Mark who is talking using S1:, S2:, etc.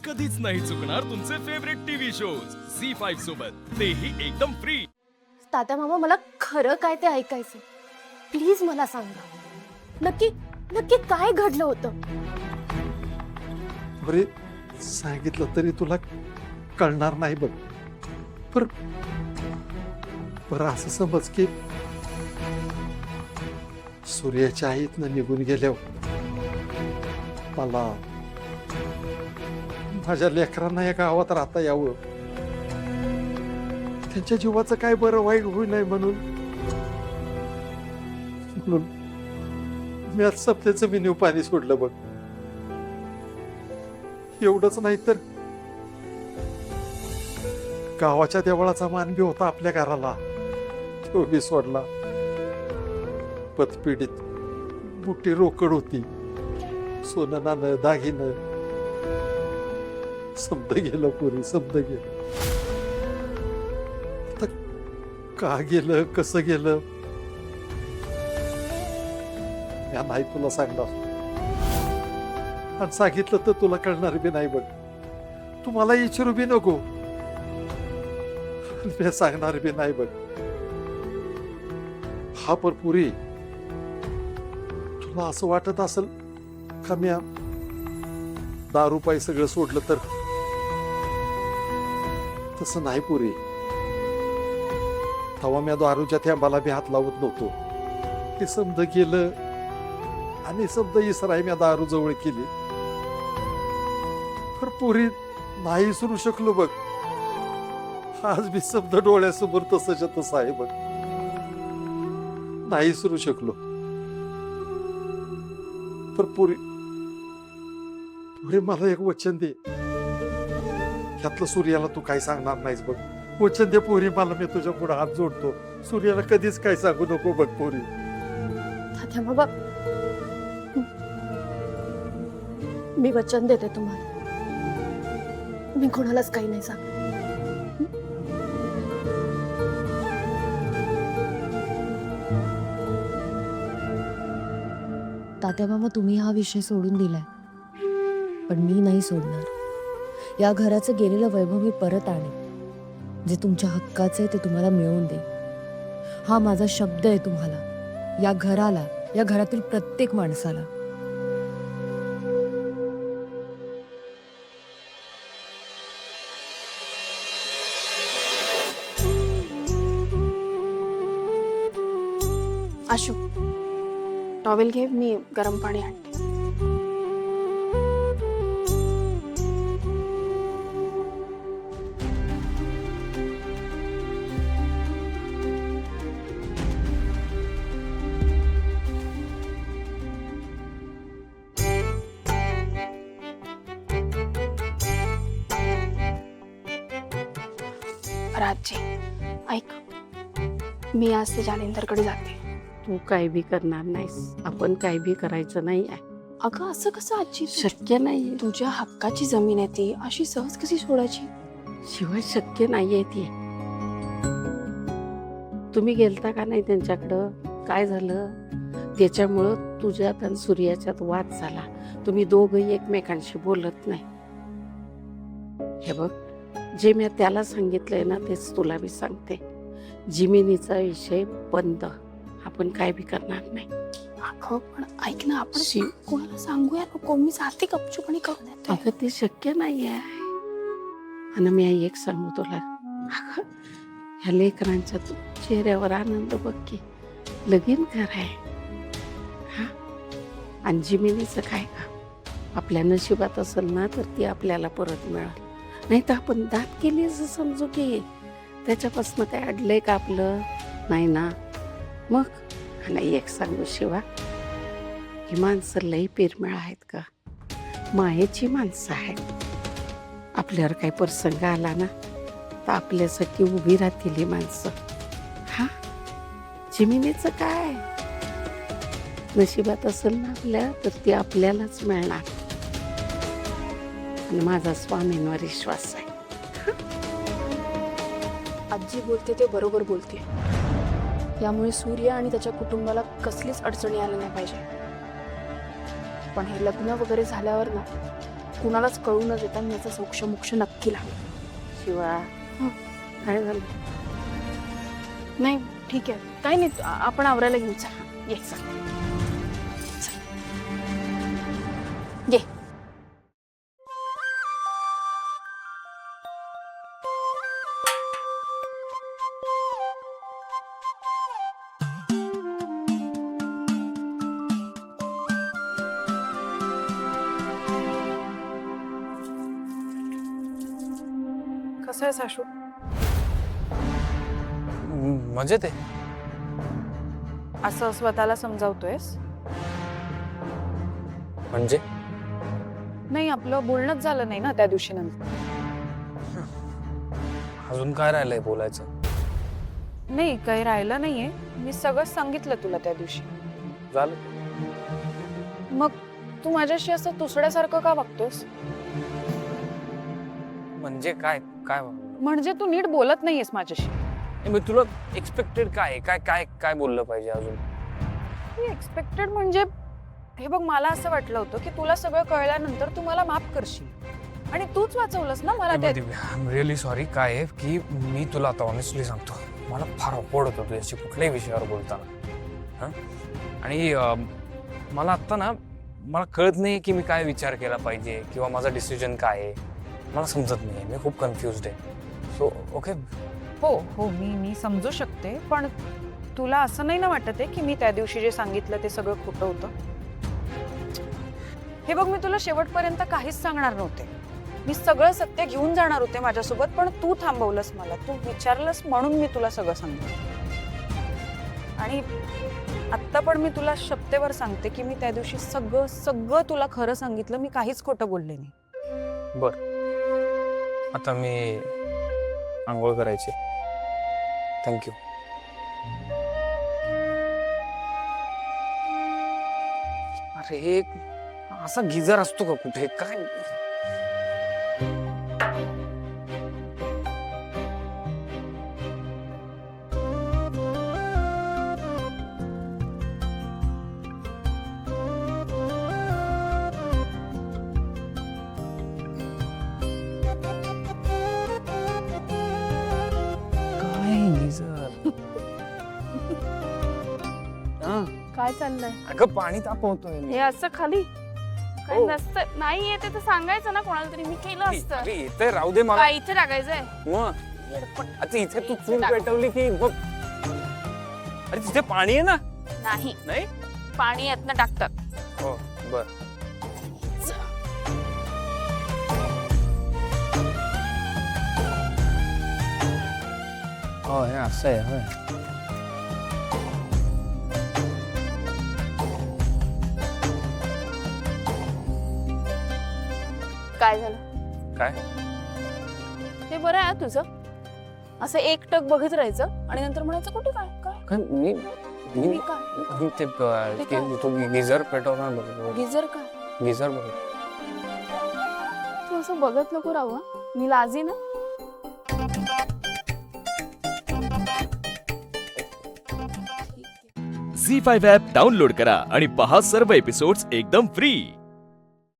S1: कधीच नाही चुकणार तुमचे फेवरेट टीव्ही शोज झी5 सोबत, तेही एकदम फ्री।
S2: तात्या मामा, मला खरं काय ते ऐकायचं, प्लीज मला सांगा, नक्की नक्की काय घडलं होतं?
S3: बरे सांगितलं तरी तुला कळणार नाही बघ। बरं असं समज की सूर्याच्या आईतनं निघून गेल्यावर मला माझ्या लेकरांना या गावात राहता यावं, त्यांच्या जीवाचं काय बरं वाईट होऊ नये म्हणून मी आज सप्त्याचं मेन्यू पाणी सोडलं बघ। एवढंच नाही तर गावाच्या देवळाचा मान बी होता आपल्या घराला, तो बी सोडला। पतपिढीत मोठी रोकड होती, सोनं नाणं दागिनं समद गेलं, पुरी समद गेलं। आता का गेलं कसं गेलं या नाही तुला सांगणार, आणि सांगितलं तर तुला कळणार बी नाही बघ। तुम्हाला विचारू बी नको, मी सांगणार बी नाही बघ। हा पर पुरी, तुला असं वाटत असेल का मी दारू पायी सगळं सोडलं तर, तसं नाही पुरी। तेव्हा मी दारूच्या थेंबाला बी हात लावत नव्हतो, ते समज गेलं आणि समजा इसराय मी दारू जवळ केली, तर पुरी नाही विसरू शकलो बघ। आज मी समजा डोळ्यासमोर तसंच्या तसं आहे बघ, नाही विसरू शकलो। तर पुरी मला एक वचन दे, यातलं सूर्याला तू काय सांगणार नाहीस बघ। वचन दे पोरी मला, मी तुझ्या पुढे हात जोडतो, सूर्याला कधीच काय सांगू नको बघ पोरी।
S2: तात्या बाबा, मी वचन देते तुम्हाला, मी कोणालाच काही नाही सांगणार।
S4: तात्या मामा, तुम्ही हा विषय सोडून दिलाय, पण मी नाही सोडणार। या घराचं गेलेलं वैभव मी परत आणेन, जे तुमच्या हक्काचे ते तुम्हाला मिळवून दे। हा माझा शब्द आहे तुम्हाला, या घराला, या घरातील प्रत्येक माणसाला।
S2: आशू, टॉवेल घे, मी गरम पाणी आणते। राजजी, ऐक, मी आज ते जालिंदरकडे जाते।
S5: तू काय बी करणार नाहीस, आपण काय बी करायचं नाही आहे।
S2: अगं असं कसं आजी,
S5: शक्य नाही,
S2: तुझ्या हक्काची जमीन आहे ती, अशी सहज कशी सोडायची?
S5: शिवाय शक्य नाहीये ती। तुम्ही गेलता का नाही त्यांच्याकडं? काय झालं? त्याच्यामुळं तुझ्यात आणि सूर्याच्यात वाद झाला, तुम्ही दोघंही एकमेकांशी बोलत नाही। हे बघ, जे मी त्याला सांगितलंय ना तेच तुला बी सांगते, जमिनीचा विषय बंद, आपण काय बी करणार नाही।
S2: अगं पण ऐक ना, आपण कोणाला सांगूया नको, मी जाते गपचूपणी करून येते।
S5: अगं ते शक्य नाही आहे। आणि मी एक सांगू तुला, अगं ह्या लेकरांच्या चेहऱ्यावर आनंद बघ की, लगीन कराय हा, आणि जमिनीचं काय का, आपल्या नशिबात असेल ना तर ती आपल्याला परत मिळेल, नाही तर आपण दात केली असं समजू की त्याच्यापासून काय अडलंय का आपलं, नाही ना मग। आणि एक सांगू शिवा, ही माणसं लई पेरमेळ आहेत का, मायेची माणसं आहेत। आपल्यावर काही प्रसंग आला ना तर आपल्यासाठी उभी राहतील ही माणसं। हा, जमिनीचं काय, नशिबात असेल ना आपल्या तर ती आपल्यालाच मिळणार, आणि माझा स्वामींवर विश्वास आहे।
S2: आजी बोलते ते बरोबर बोलते, यामुळे सूर्य आणि त्याच्या कुटुंबाला कसलीच अडचणी आल्या नाही पाहिजे। पण हे लग्न वगैरे झाल्यावर ना कुणालाच कळू न देता मी याचा सोक्ष मोक्ष नक्की लावेल.
S5: शिवा
S2: हं.
S5: काय झालं?
S2: नाही ठीक आहे, काही नाही, आपण आवरायला घेऊ. चला ये. ये. कसं आहे साशू?
S6: मजेत आहे.
S2: असं स्वतःला समजावतोयस?
S6: म्हणजे
S2: नाही, आपलं बोलणंच झालं नाही ना त्या दिवशी नंतर.
S6: अजून काय राहिलंय बोलायचं?
S2: नाही, काही राहिलं नाहीये. मी सगळं सांगितलं तुला त्या दिवशी.
S6: झालं.
S2: मग तू माझ्याशी असं तुसड्यासारखं का वागतोस?
S6: म्हणजे काय काय
S2: म्हणजे तू नीट बोलत नाहीयेस माझ्याशी.
S6: मी तुला एक्सपेक्टेड काय काय काय काय बोललं पाहिजे अजून?
S2: एक्सपेक्टेड म्हणजे हे बघ, मला असं वाटलं होतं की तुला सगळं कळल्यानंतर तू मला माफ करशील आणि तूच वाचवलंस ना मला.
S6: I am really sorry. काय आहे की मी तुला आता ऑनेस्टली सांगतो, मला फार ऑकवर्ड होतं तुझ्याशी कुठल्याही विषयावर बोलताना. आणि मला आत्ता ना मला कळत नाही की मी काय विचार केला पाहिजे किंवा माझा डिसिजन काय आहे. मला समजत नाही, मी खूप कन्फ्युज्ड आहे. So okay.
S2: हो हो, मी समजू शकते, पण तुला असं नाही ना वाटत आहे की मी त्या दिवशी जे सांगितलं ते सगळं खोटं होतं? हे बघ, मी तुला शेवटपर्यंत काहीच सांगणार नव्हते. मी सगळं सत्य घेऊन जाणार होते माझ्यासोबत, पण तू थांबवलंस मला. तू विचारलंस म्हणून मी तुला सगळं सांगितलं. आणि आत्ता पण मी तुला शब्देवर सांगते की मी त्या दिवशी सगळं तुला खरं सांगितलं. मी काहीच खोटं बोलले नाही.
S6: बर, आता मी आंघोळ करायची. थँक्यू. अरे असा गिझर असतो का कुठे? काय
S2: काय चाललंय?
S6: अगं पाणी तापवतोय मी.
S2: हे असं खाली काय
S6: हो.
S2: नसतं. नाही येते तर सांगायचं ना कोणाला तरी, मी केलं असतं.
S6: अरे येतंय, राहू दे मला.
S2: काय इथे टाकायचंय?
S6: मग आता इथे तू चूल पेटवली की बघ. अरे तिथे पाणी आहे ना?
S2: नाही,
S6: नाही
S2: पाणी यातनं टाकतात.
S6: हो बर. हो हे असं आहे होय.
S2: काय झालं?
S6: काय?
S2: हे बरं आहे तुझं. असं एकटक बघत राहायचं आणि नंतर म्हणायचं कुठे काय काय
S6: काय मी
S2: मी काय
S6: मी ते तो गिझर पेटवणार बघ.
S2: गिझर काय?
S6: गिझर बघ.
S2: तू असं बघत नको राहू. मी लाजी ना.
S1: झी5 ॲप डाउनलोड करा आणि पहा सर्व एपिसोड्स एकदम फ्री.